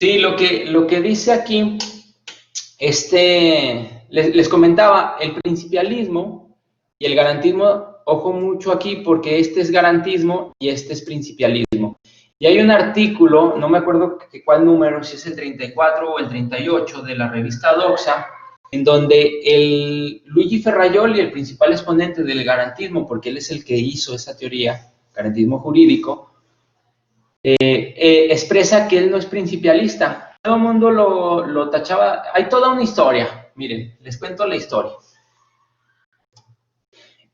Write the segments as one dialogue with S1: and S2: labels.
S1: Sí, lo que dice aquí, les comentaba, el principialismo y el garantismo, ojo mucho aquí porque este es garantismo y este es principialismo. Y hay un artículo, no me acuerdo cuál número, si es el 34 o el 38 de la revista Doxa, en donde el Luigi Ferrajoli, el principal exponente del garantismo, porque él es el que hizo esa teoría, garantismo jurídico, expresa que él no es principialista. Todo el mundo lo tachaba. Hay toda una historia. Miren, les cuento la historia.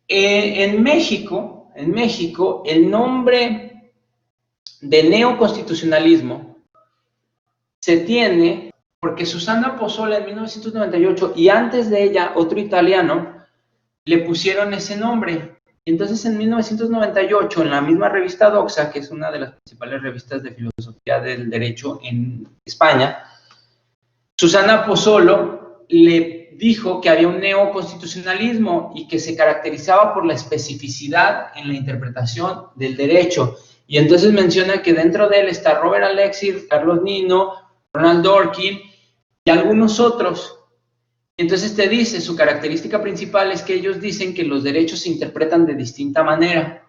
S1: En México, el nombre de neoconstitucionalismo se tiene porque Susana Pozzola en 1998 y antes de ella otro italiano le pusieron ese nombre. Entonces en 1998 en la misma revista Doxa, que es una de las principales revistas de filosofía del derecho en España, Susana Pozzolo le dijo que había un neoconstitucionalismo y que se caracterizaba por la especificidad en la interpretación del derecho. Y entonces menciona que dentro de él está Robert Alexis, Carlos Nino, Ronald Dworkin y algunos otros. Entonces te dice, su característica principal es que ellos dicen que los derechos se interpretan de distinta manera.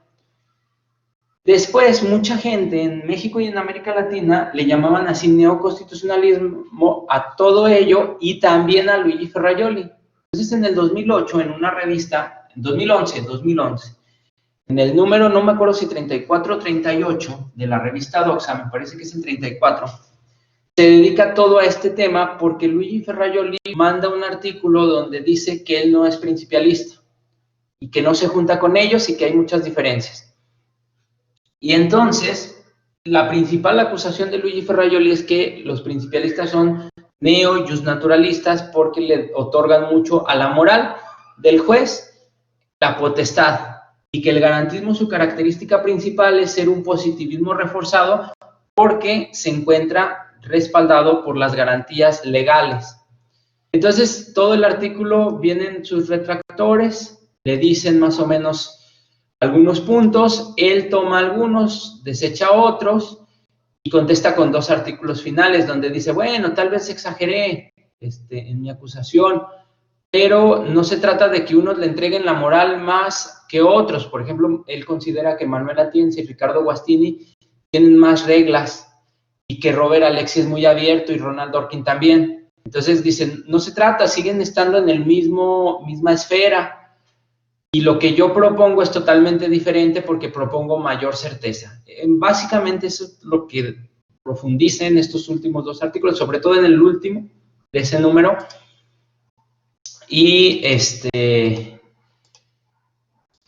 S1: Después, mucha gente en México y en América Latina le llamaban así neoconstitucionalismo a todo ello y también a Luigi Ferrajoli. Entonces, en el 2008, en una revista, en 2011, en el número, no me acuerdo si 34 o 38 de la revista Doxa, me parece que es el 34, se dedica todo a este tema porque Luigi Ferrajoli manda un artículo donde dice que él no es principialista y que no se junta con ellos y que hay muchas diferencias. Y entonces, la principal acusación de Luigi Ferrajoli es que los principialistas son neo-justnaturalistas porque le otorgan mucho a la moral del juez la potestad y que el garantismo, su característica principal es ser un positivismo reforzado porque se encuentra respaldado por las garantías legales. Entonces, todo el artículo vienen sus retractores, le dicen más o menos algunos puntos, él toma algunos, desecha otros y contesta con dos artículos finales donde dice, bueno, tal vez exageré en mi acusación, pero no se trata de que unos le entreguen la moral más que otros. Por ejemplo, él considera que Manuel Atienza y Ricardo Guastini tienen más reglas y que Robert Alexis es muy abierto y Ronald Dworkin también. Entonces dicen, no se trata, siguen estando en el misma esfera. Y lo que yo propongo es totalmente diferente porque propongo mayor certeza. Básicamente eso es lo que profundice en estos últimos dos artículos, sobre todo en el último de ese número. Y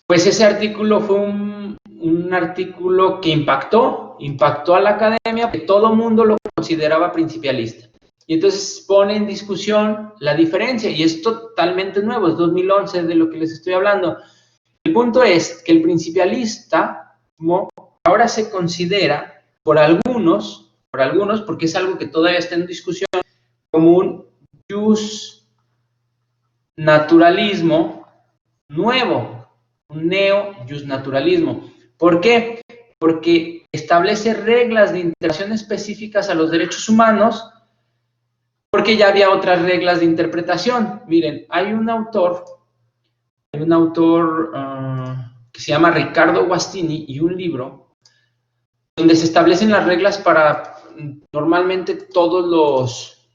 S1: pues ese artículo fue un artículo que impactó a la academia, porque todo el mundo lo consideraba principialista. Y entonces pone en discusión la diferencia, y es totalmente nuevo, es 2011 de lo que les estoy hablando. El punto es que el principialista ahora se considera por algunos, porque es algo que todavía está en discusión, como un justnaturalismo nuevo, un neo-justnaturalismo. ¿Por qué? Porque establece reglas de interpretación específicas a los derechos humanos, porque ya había otras reglas de interpretación. Miren, hay un autor que se llama Ricardo Guastini y un libro donde se establecen las reglas para normalmente todos los...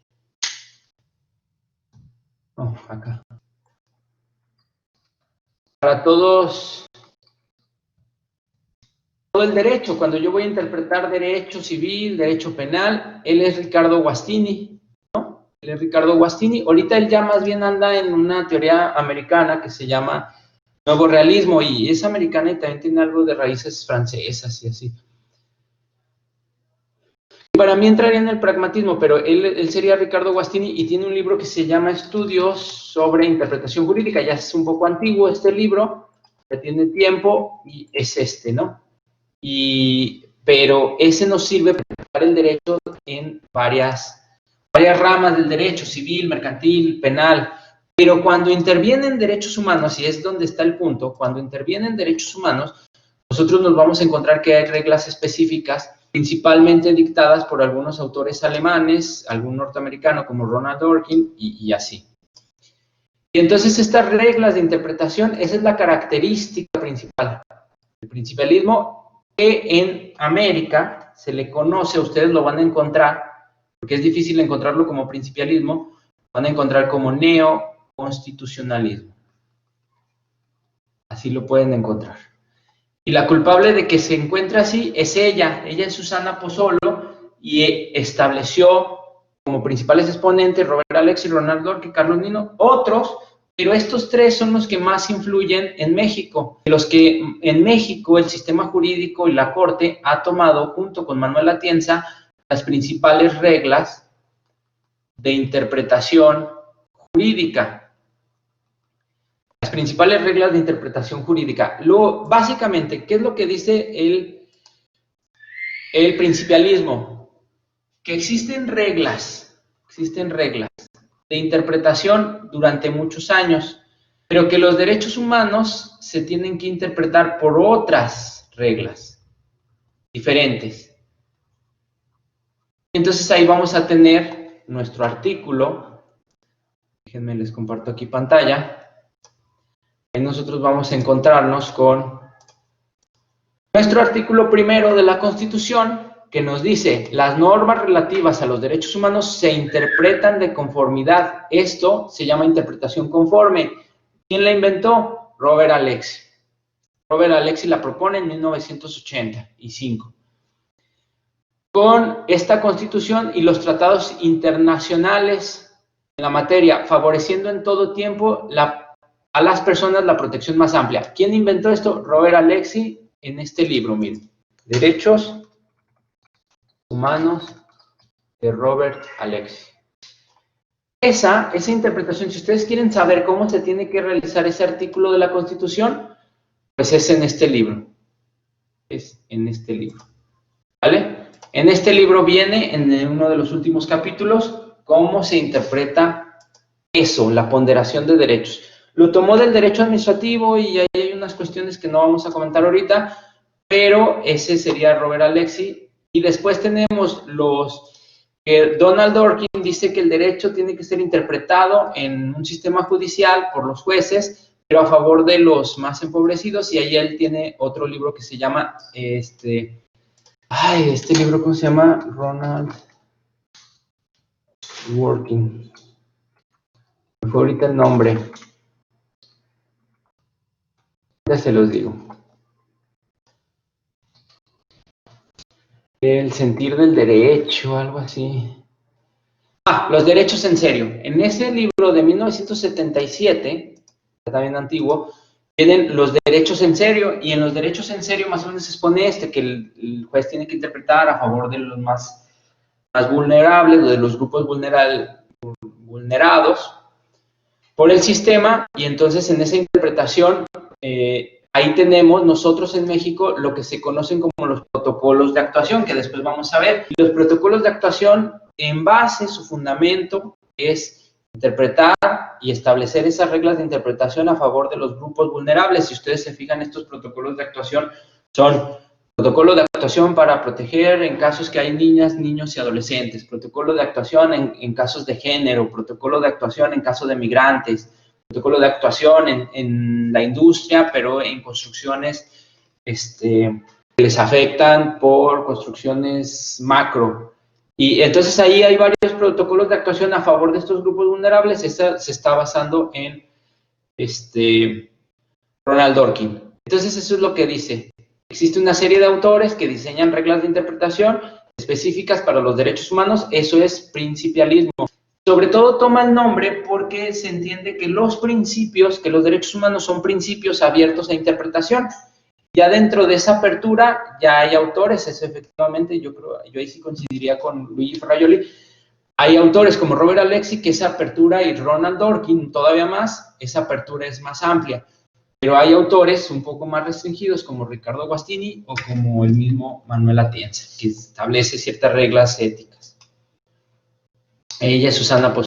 S1: Para todo el derecho. Cuando yo voy a interpretar derecho civil, derecho penal, él es Ricardo Guastini. Él es Ricardo Guastini. Ahorita él ya más bien anda en una teoría americana que se llama nuevo realismo y es americana y también tiene algo de raíces francesas y así. Para mí entraría en el pragmatismo, pero él sería Ricardo Guastini y tiene un libro que se llama Estudios sobre Interpretación Jurídica. Ya es un poco antiguo este libro, ya tiene tiempo y es ¿no? Pero ese nos sirve para interpretar el derecho en varias ramas del derecho, civil, mercantil, penal, pero cuando intervienen derechos humanos, y es donde está el punto, cuando intervienen derechos humanos, nosotros nos vamos a encontrar que hay reglas específicas principalmente dictadas por algunos autores alemanes, algún norteamericano como Ronald Dworkin y así. Y entonces estas reglas de interpretación, esa es la característica principal. El principialismo que en América se le conoce, ustedes lo van a encontrar, porque es difícil encontrarlo como principialismo, van a encontrar como neoconstitucionalismo. Así lo pueden encontrar. Y la culpable de que se encuentre así es ella es Susana Pozzolo, y estableció como principales exponentes Robert Alexy, Ronald Dworkin, Carlos Nino, otros, pero estos tres son los que más influyen en México. Los que en México el sistema jurídico y la corte ha tomado, junto con Manuel Atienza, las principales reglas de interpretación jurídica. Las principales reglas de interpretación jurídica. Básicamente, ¿qué es lo que dice el principialismo? Que existen reglas de interpretación durante muchos años, pero que los derechos humanos se tienen que interpretar por otras reglas diferentes. Entonces ahí vamos a tener nuestro artículo. Déjenme les comparto aquí pantalla. Ahí nosotros vamos a encontrarnos con nuestro artículo primero de la Constitución, que nos dice: las normas relativas a los derechos humanos se interpretan de conformidad. Esto se llama interpretación conforme. ¿Quién la inventó? Robert Alexy. Robert Alexy la propone en 1985. Con esta Constitución y los tratados internacionales en la materia, favoreciendo en todo tiempo a las personas la protección más amplia. ¿Quién inventó esto? Robert Alexy, en este libro, miren. Derechos Humanos de Robert Alexy. Esa interpretación, si ustedes quieren saber cómo se tiene que realizar ese artículo de la Constitución, pues es en este libro. Es en este libro. ¿Vale? En este libro viene, en uno de los últimos capítulos, cómo se interpreta eso, la ponderación de derechos. Lo tomó del derecho administrativo y ahí hay unas cuestiones que no vamos a comentar ahorita, pero ese sería Robert Alexy. Y después tenemos Donald Dworkin dice que el derecho tiene que ser interpretado en un sistema judicial por los jueces, pero a favor de los más empobrecidos, y ahí él tiene otro libro que se llama, este libro, ¿cómo se llama? Ronald Dworkin. Me fue ahorita el nombre. Ya se los digo. El sentir del derecho, algo así. Los derechos en serio. En ese libro de 1977, también antiguo, vienen los derechos en serio, y en los derechos en serio más o menos se expone que el juez tiene que interpretar a favor de los más vulnerables, o de los grupos vulnerados por el sistema, y entonces en esa interpretación ahí tenemos nosotros en México lo que se conocen como los protocolos de actuación, que después vamos a ver. Los protocolos de actuación, en base, su fundamento es interpretar y establecer esas reglas de interpretación a favor de los grupos vulnerables. Si ustedes se fijan, estos protocolos de actuación son protocolo de actuación para proteger en casos que hay niñas, niños y adolescentes, protocolo de actuación en casos de género, protocolo de actuación en caso de migrantes, protocolo de actuación en la industria, pero en construcciones que les afectan por construcciones macro. Y entonces ahí hay varios protocolos de actuación a favor de estos grupos vulnerables. Esta se está basando en Ronald Dworkin. Entonces eso es lo que dice. Existe una serie de autores que diseñan reglas de interpretación específicas para los derechos humanos. Eso es principialismo. Sobre todo toma el nombre porque se entiende que los derechos humanos son principios abiertos a interpretación. Ya dentro de esa apertura ya hay autores, eso efectivamente, yo ahí sí coincidiría con Luigi Ferrajoli. Hay autores como Robert Alexy, que esa apertura, y Ronald Dworkin todavía más, esa apertura es más amplia. Pero hay autores un poco más restringidos como Ricardo Guastini o como el mismo Manuel Atienza, que establece ciertas reglas éticas. Ella es Susana Pozzolo.